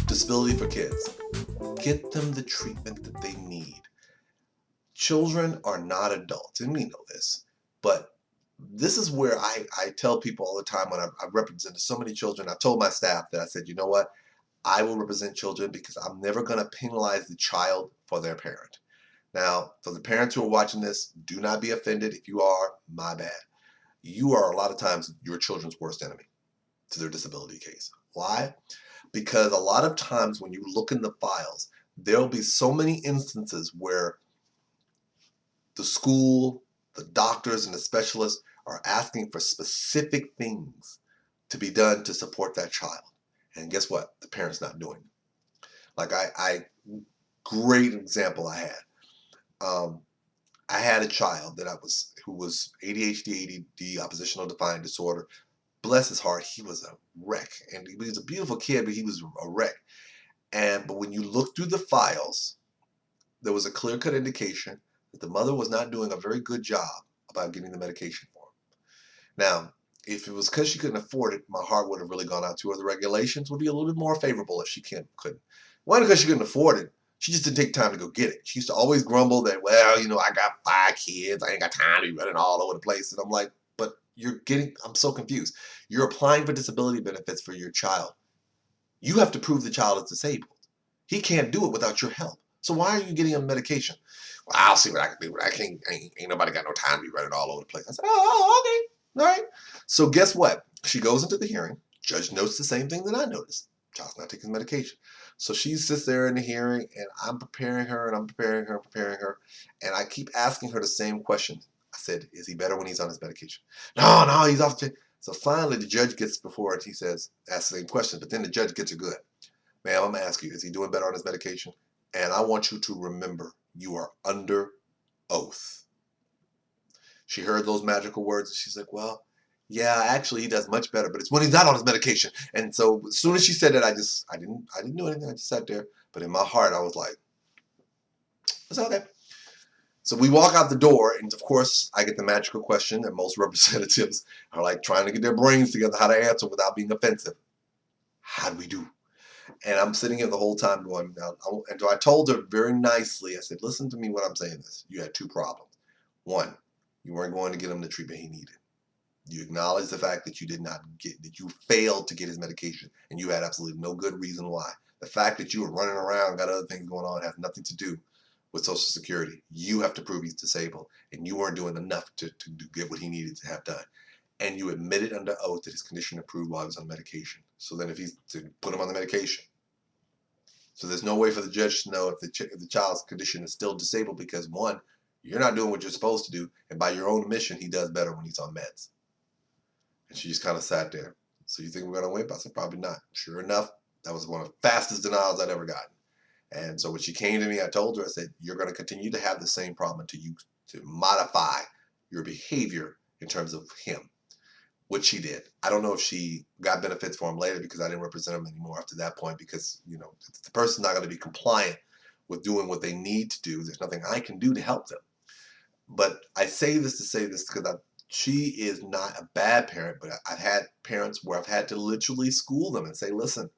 Disability for kids. Get them the treatment that they need. Children are not adults, and we know this, but this is where I tell people all the time when I've represented so many children. I told my staff that I said, you know what? I will represent children because I'm never going to penalize the child for their parent. Now, for the parents who are watching this, do not be offended. If you are, my bad. You are a lot of times your children's worst enemy to their disability case. Why? Because a lot of times when you look in the files, there'll be so many instances where the school, the doctors, and the specialists are asking for specific things to be done to support that child. And guess what? The parent's not doing it. Like great example I had. I had a child who was ADHD, ADD, oppositional defiant disorder. Bless his heart, he was a wreck. And he was a beautiful kid, but he was a wreck. But when you look through the files, there was a clear-cut indication that the mother was not doing a very good job about getting the medication for him. Now, if it was because she couldn't afford it, my heart would have really gone out to her. The regulations would be a little bit more favorable if she couldn't. One, because she couldn't afford it. She just didn't take time to go get it. She used to always grumble that, well, I got 5 kids. I ain't got time to be running all over the place. And I'm like, but I'm so confused. You're applying for disability benefits for your child. You have to prove the child is disabled. He can't do it without your help. So why are you getting him medication? Well, I'll see what I can do, but I can't, ain't nobody got no time to be running all over the place. I said, oh, okay, all right. So guess what? She goes into the hearing. Judge notes the same thing that I noticed. Child's not taking medication. So she sits there in the hearing, and I'm preparing her, and I'm preparing her, and I keep asking her the same question. I said, is he better when he's on his medication? No, he's off. So finally, the judge gets before it. He says, ask the same question, but then the judge gets her good. Ma'am, I'm going to ask you, is he doing better on his medication? And I want you to remember, you are under oath. She heard those magical words, and she's like, well, yeah, actually, he does much better, but it's when he's not on his medication. And so as soon as she said that, I didn't do anything. I just sat there. But in my heart, I was like, it's okay. So we walk out the door, and of course, I get the magical question that most representatives are like trying to get their brains together how to answer without being offensive. How do we do? And I'm sitting here the whole time going, and so I told her very nicely, I said, listen to me when I'm saying this. You had 2 problems. 1, you weren't going to get him the treatment he needed. You acknowledge the fact that that you failed to get his medication, and you had absolutely no good reason why. The fact that you were running around, got other things going on, has nothing to do with Social Security. You have to prove he's disabled, and you weren't doing enough to get what he needed to have done. And you admitted under oath that his condition improved while he was on medication. So then if he's to put him on the medication. So there's no way for the judge to know if the child's condition is still disabled because 1, you're not doing what you're supposed to do, and by your own admission, he does better when he's on meds. And she just kind of sat there. So you think we're going to win? I said, probably not. Sure enough, that was one of the fastest denials I'd ever gotten. And so when she came to me, I told her, I said, you're going to continue to have the same problem until you to modify your behavior in terms of him, which she did. I don't know if she got benefits for him later because I didn't represent him anymore after that point because, if the person's not going to be compliant with doing what they need to do, there's nothing I can do to help them. But I say this to say this because she is not a bad parent, but I've had parents where I've had to literally school them and say, listen,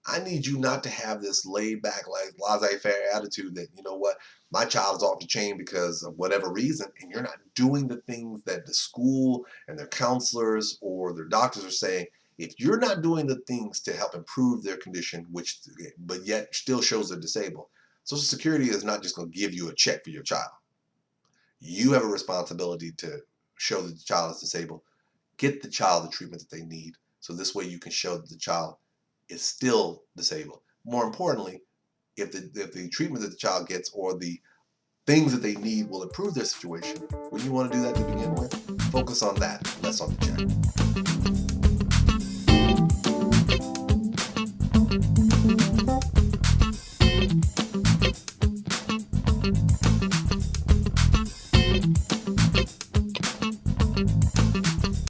I need you not to have this laid back, like laissez-faire attitude that, you know what, my child is off the chain because of whatever reason, and you're not doing the things that the school and their counselors or their doctors are saying. If you're not doing the things to help improve their condition, but yet still shows they're disabled, Social Security is not just going to give you a check for your child. You have a responsibility to show that the child is disabled. Get the child the treatment that they need. So this way you can show that the child is still disabled. More importantly, if the treatment that the child gets or the things that they need will improve their situation, wouldn't you want to do that to begin with? Focus on that, less on the check.